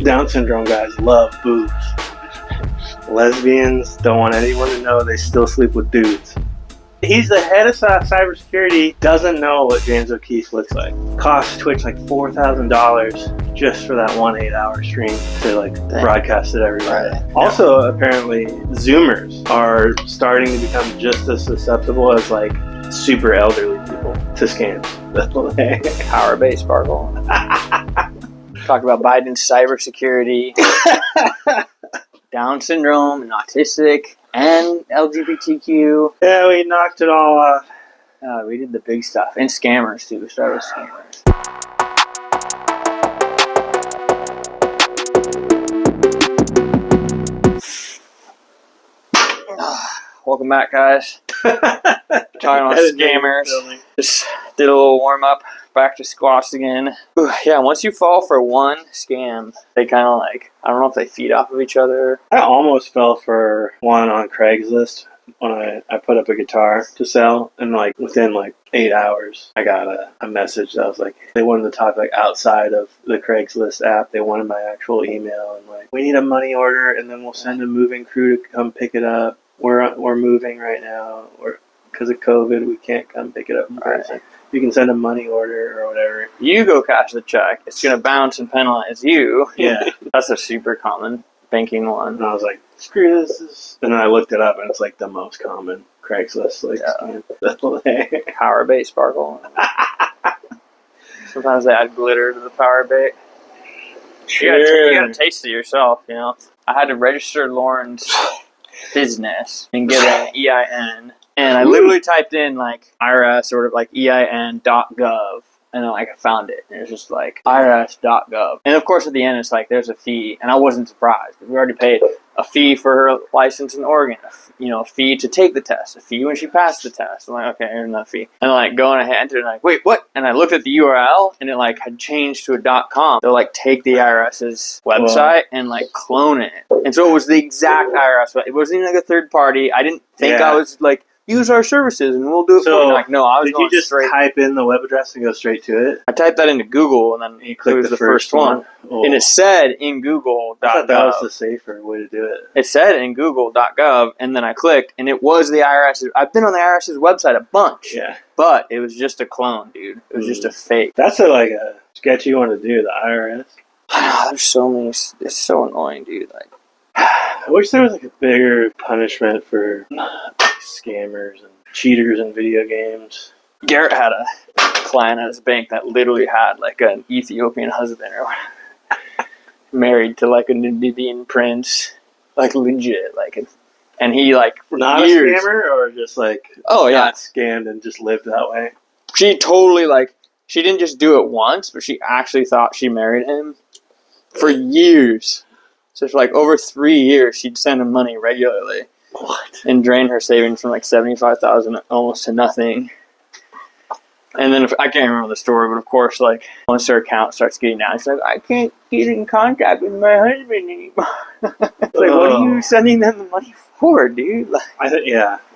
Down syndrome guys love boobs. Lesbians don't want anyone to know they still sleep with dudes. He's the head of cybersecurity, doesn't know what James O'Keefe looks like. Costs Twitch like $4,000 just for that 1 8-hour stream to like broadcast it everywhere. Right. Also, apparently, Zoomers are starting to become just as susceptible as like super elderly people to scams. Power base sparkle. Talk about Biden's cybersecurity, Down syndrome, and autistic, and LGBTQ. Yeah, we knocked it all off. We did the big stuff. And scammers, too. We started with scammers. Welcome back, guys. Talking about scammers. Just did a little warm-up. Back to squats again. Yeah, once you fall for one scam, they kind of like, I don't know if they feed off of each other. I almost fell for one on Craigslist when I put up a guitar to sell, and like within like 8 hours, I got a message that was like, they wanted to talk like outside of the Craigslist app. They wanted my actual email and like, we need a money order, and then we'll send a moving crew to come pick it up. We're moving right now, or because of COVID, we can't come pick it up in person. Right. You can send a money order or whatever. You go cash the check. It's going to bounce and penalize you. Yeah. That's a super common banking one. And I was like, screw this. And then I looked it up, and it's like the most common Craigslist. Like, Power bait sparkle. Sometimes they add glitter to the power bait. Sure. You got to taste it yourself, you know. I had to register Lauren's business and get an EIN. And I literally typed in like IRS or like EIN.gov, and then like I found it, and it was just like IRS.gov. And of course at the end it's like there's a fee, and I wasn't surprised. We already paid a fee for her license in Oregon, a fee to take the test, a fee when she passed the test. I'm like, okay, here's that fee. And like going ahead and like, wait, what? And I looked at the URL, and it like had changed to a .com. They'll like take the IRS's website and like clone it. And so it was the exact IRS. It wasn't even like a third party. I didn't think I was like, use our services and we'll do it for you. Like, no, I was going straight. Did you just type in the web address and go straight to it? I typed that into Google, and then you clicked the first one. Oh. And it said in Google.gov. I thought that was the safer way to do it. It said in Google.gov, and then I clicked, and it was the IRS. I've been on the IRS's website a bunch. Yeah. But it was just a clone, dude. It was just a fake. That's like a sketchy one to do, the IRS. I know, there's so many. It's so annoying, dude. Like, I wish there was like a bigger punishment for scammers and cheaters in video games. Garrett had a client at his bank that literally had like an Ethiopian husband or married to like a Nubian prince, like legit, like, and he like for not years, a scammer or just like got scammed and just lived that way. She totally like she didn't just do it once, but she actually thought she married him for years. So for like over 3 years, she'd send him money regularly. What? And drain her savings from like $75,000 almost to nothing. And then I can't remember the story, but of course, like once her account starts getting down, she's like, I can't get in contact with my husband anymore. Like, what are you sending them the money for, dude? Like,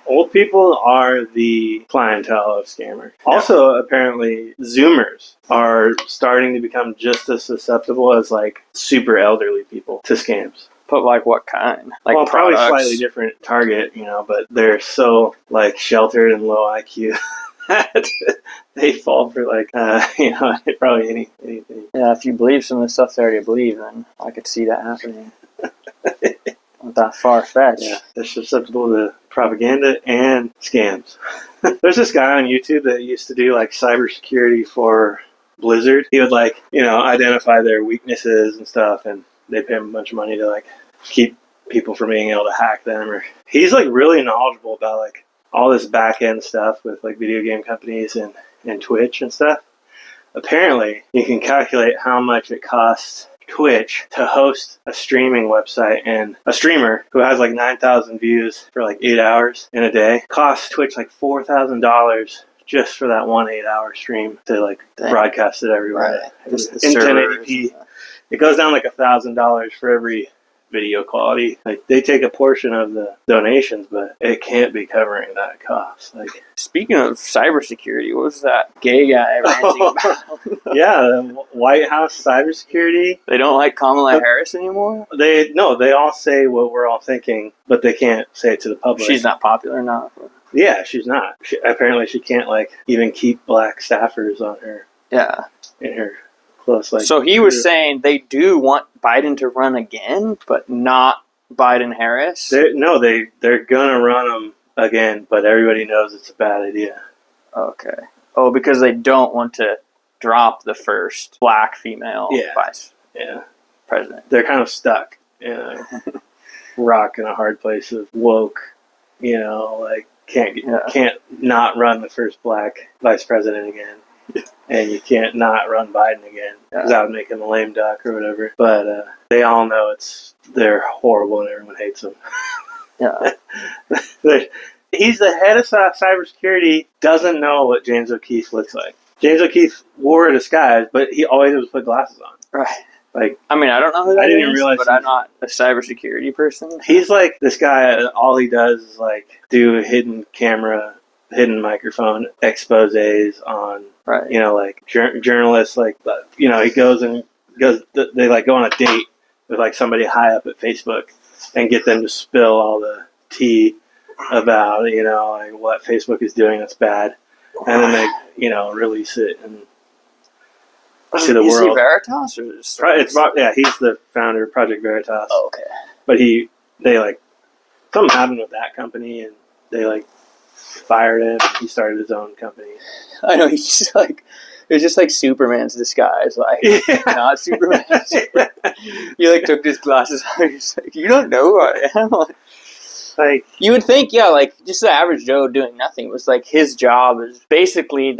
old people are the clientele of scammers. Yeah. Also, apparently, Zoomers are starting to become just as susceptible as like super elderly people to scams. But like what kind? Like, well, products? Probably slightly different target, but they're so like sheltered and low IQ that they fall for like probably anything. Yeah, if you believe some of the stuff they already believe, then I could see that happening. Not that far-fetched. Yeah, they're susceptible to propaganda and scams. There's this guy on YouTube that used to do like cybersecurity for Blizzard. He would like identify their weaknesses and stuff, and they pay him a bunch of money to like keep people from being able to hack them. Or he's like really knowledgeable about like all this back end stuff with like video game companies and Twitch and stuff. Apparently, you can calculate how much it costs Twitch to host a streaming website, and a streamer who has like 9,000 views for like 8 hours in a day costs Twitch like $4,000 just for that 1 8-hour stream to like broadcast it everywhere. Right. Just the in servers. 1080p. It goes down like $1,000 for every video quality. Like, they take a portion of the donations, but it can't be covering that cost. Like, speaking of cybersecurity, what was that gay guy ranting about? yeah, the White House cybersecurity. They don't like Kamala Harris anymore? They all say what we're all thinking, but they can't say it to the public. She's not popular enough. Yeah, she's not. Apparently, she can't like even keep black staffers on her. Yeah, in her close. Like, so he was saying they do want Biden to run again, but not Biden Harris. They're gonna run him again, but everybody knows it's a bad idea. Okay. Oh, because they don't want to drop the first black female vice president. They're kind of stuck in a rock in a hard place of woke. You know, like can't not run the first black vice president again. And you can't not run Biden again without making a lame duck or whatever. But they all know they're horrible and everyone hates them. Yeah. He's the head of cybersecurity, doesn't know what James O'Keefe looks like. James O'Keefe wore a disguise, but he always did was put glasses on. Right. Like, I mean, I don't know who that I didn't realize but I'm not a cybersecurity person. He's like this guy, all he does is like do hidden microphone exposés on, you know, like journalists, like, you know, he goes, they like go on a date with like somebody high up at Facebook and get them to spill all the tea about, you know, like what Facebook is doing that's bad. And then they, you know, release it and to the world. Is he Veritas? Or he's the founder of Project Veritas. Oh, okay. But they like, something happened with that company and they like fired him. He started his own company. I know, he's just like, it was just like Superman's disguise, like not Superman. He like took his glasses off. He's like, you don't know who I am. Like, you would think, like just the average Joe doing nothing was like his job is basically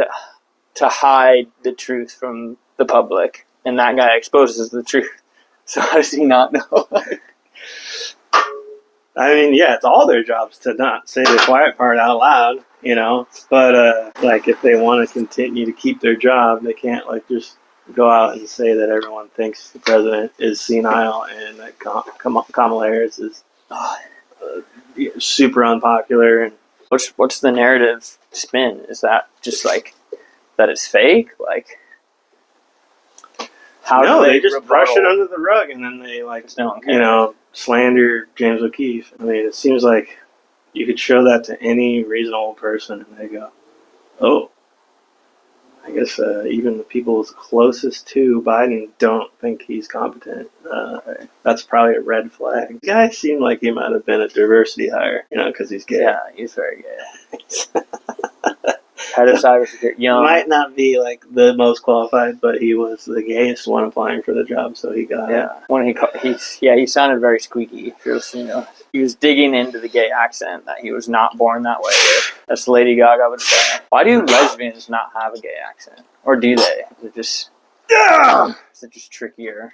to hide the truth from the public, and that guy exposes the truth. So how does he not know? I mean, it's all their jobs to not say the quiet part out loud, you know. But like, if they want to continue to keep their job, they can't like just go out and say that everyone thinks the president is senile and that Kamala Harris is super unpopular. And what's the narrative spin? Is that just like that it's fake? Like, how do they just brush it under the rug and then they like, you know, slander James O'Keefe. I mean, it seems like you could show that to any reasonable person and they go, oh, I guess even the people closest to Biden don't think he's competent. That's probably a red flag. The guy seemed like he might have been a diversity hire, you know, because he's gay. Yeah, he's very gay. Head of cybersecurity, young. Might not be like the most qualified, but he was the gayest one applying for the job, so he got it. When he sounded very squeaky. If you're listening to us. He was digging into the gay accent that he was not born that way. As Lady Gaga would say. Why do lesbians not have a gay accent, or do they? Is it just trickier?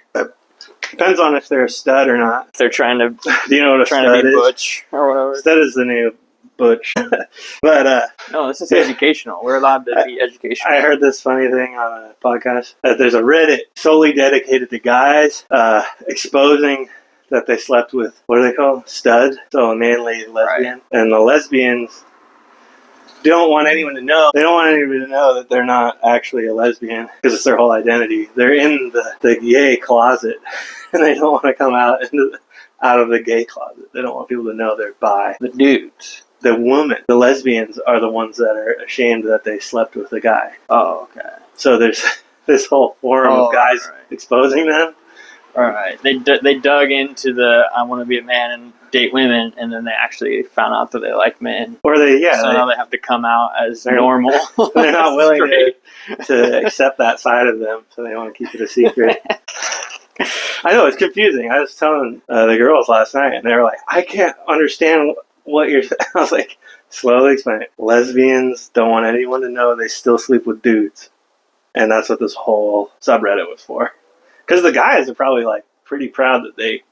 Depends on if they're a stud or not. If they're trying to, do you know what a trying stud to be is? butch or whatever. Stud is the new butch. But no, this is educational. We're allowed to be educational. I heard this funny thing on a podcast that there's a Reddit solely dedicated to guys exposing that they slept with, what are they called? Stud. So a manly lesbian. Right. And the lesbians don't want anyone to know. They don't want anyone to know that they're not actually a lesbian because it's their whole identity. They're in the gay closet and they don't want to come out of the gay closet. They don't want people to know they're bi. The dudes. The woman, the lesbians are the ones that are ashamed that they slept with a guy. Oh, okay. So there's this whole forum of guys exposing them. All right. They dug into the I want to be a man and date women, and then they actually found out that they like men. Or so now they have to come out as normal. They're not willing to accept that side of them, so they want to keep it a secret. I know, it's confusing. I was telling the girls last night, and they were like, I can't understand what you're saying. I was like, slowly explain it. Lesbians don't want anyone to know they still sleep with dudes. And that's what this whole subreddit was for. Because the guys are probably like pretty proud that they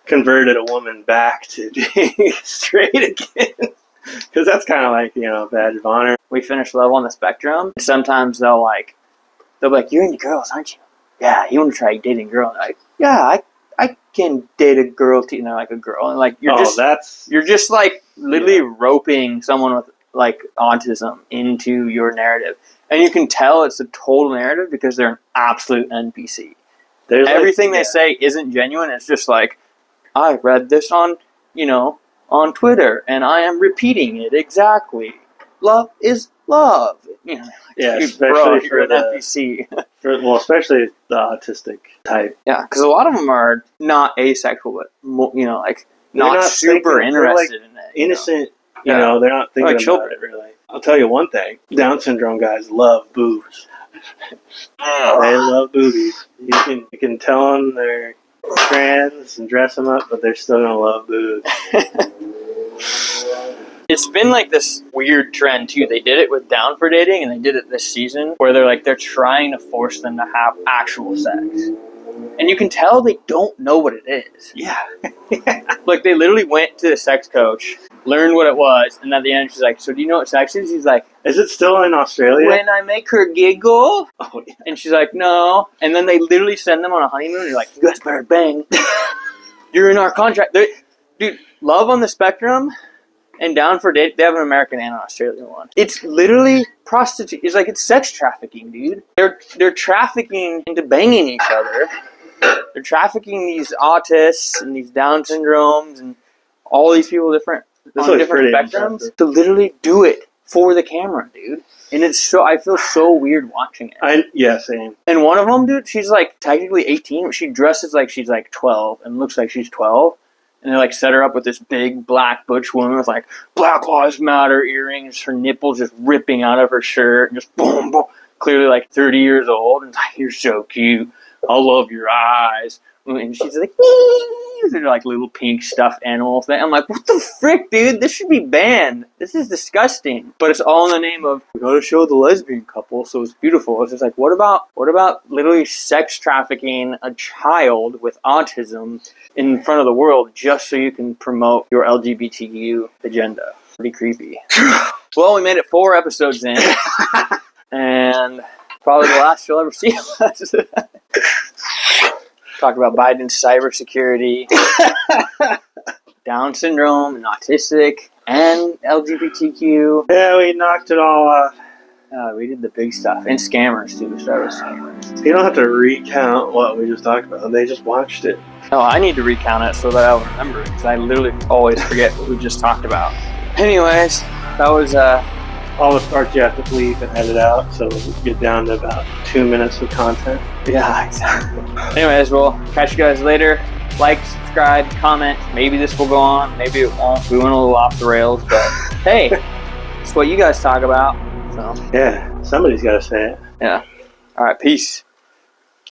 converted a woman back to being straight again. Because that's kind of like, you know, a badge of honor. We finish level on the spectrum. Sometimes they'll be like, you're into girls, aren't you? Yeah, you want to try dating a girl? And I'm like, yeah, I can date a girl too. And they're like a girl, and like you're just like literally roping someone with like autism into your narrative, and you can tell it's a total narrative because they're an absolute NPC. There's everything they say isn't genuine. It's just like, I read this on on Twitter, and I am repeating it exactly. Love is love. Especially for an NPC. Especially the autistic type. Yeah, because a lot of them are not asexual, but not super interested in it. Innocent. They're not thinking about children. It really. I'll tell you one thing: Down syndrome guys love boobs. They love boobies. You can tell them they're trans and dress them up, but they're still gonna love boobs. It's been like this weird trend too. They did it with Down for Dating, and they did it this season where they're trying to force them to have actual sex, and you can tell they don't know what it is. Yeah. Like they literally went to the sex coach, learned what it was, and at the end she's like, "So do you know what sex is?" He's like, "Is it still in Australia?" "When I make her giggle." Oh, yeah. And she's like, "No." And then they literally send them on a honeymoon. And you're like, "You guys better bang. You're in our contract." Dude, Love on the Spectrum and Down for Date, they have an American and an Australian one. It's literally prostitute. It's sex trafficking, dude. They're trafficking into banging each other. They're trafficking these autists and these Down syndromes and all these people on different spectrums to literally do it for the camera, dude. And I feel so weird watching it. Same. And one of them, dude, she's like technically 18, but she dresses like she's like 12 and looks like she's 12. And they set her up with this big black butch woman with Black Lives Matter earrings, her nipples just ripping out of her shirt, and just boom, boom. Clearly 30 years old. And "You're so cute. I love your eyes." And she's like, they're like little pink stuffed animal thing. I'm like, what the frick, dude? This should be banned. This is disgusting. But it's all in the name of, we gotta show the lesbian couple, so it's beautiful. It's just like, what about literally sex trafficking a child with autism in front of the world just so you can promote your LGBTQ agenda? Pretty creepy. Well, we made it 4 episodes in. And probably the last you'll ever see of us. Talk about Biden's cybersecurity, Down syndrome, and autistic, and LGBTQ. Yeah, we knocked it all off. We did the big stuff. And scammers, too. We started with scammers. You don't have to recount what we just talked about. They just watched it. No, I need to recount it so that I'll remember it, because I literally always forget what we just talked about. Anyways, that was... all the parts you have to bleep and edit out, so we get down to about 2 minutes of content. Yeah, exactly. Anyways, we'll catch you guys later. Like, subscribe, comment. Maybe this will go on. Maybe it won't. We went a little off the rails, but hey, it's what you guys talk about. So yeah, somebody's got to say it. Yeah. All right, peace.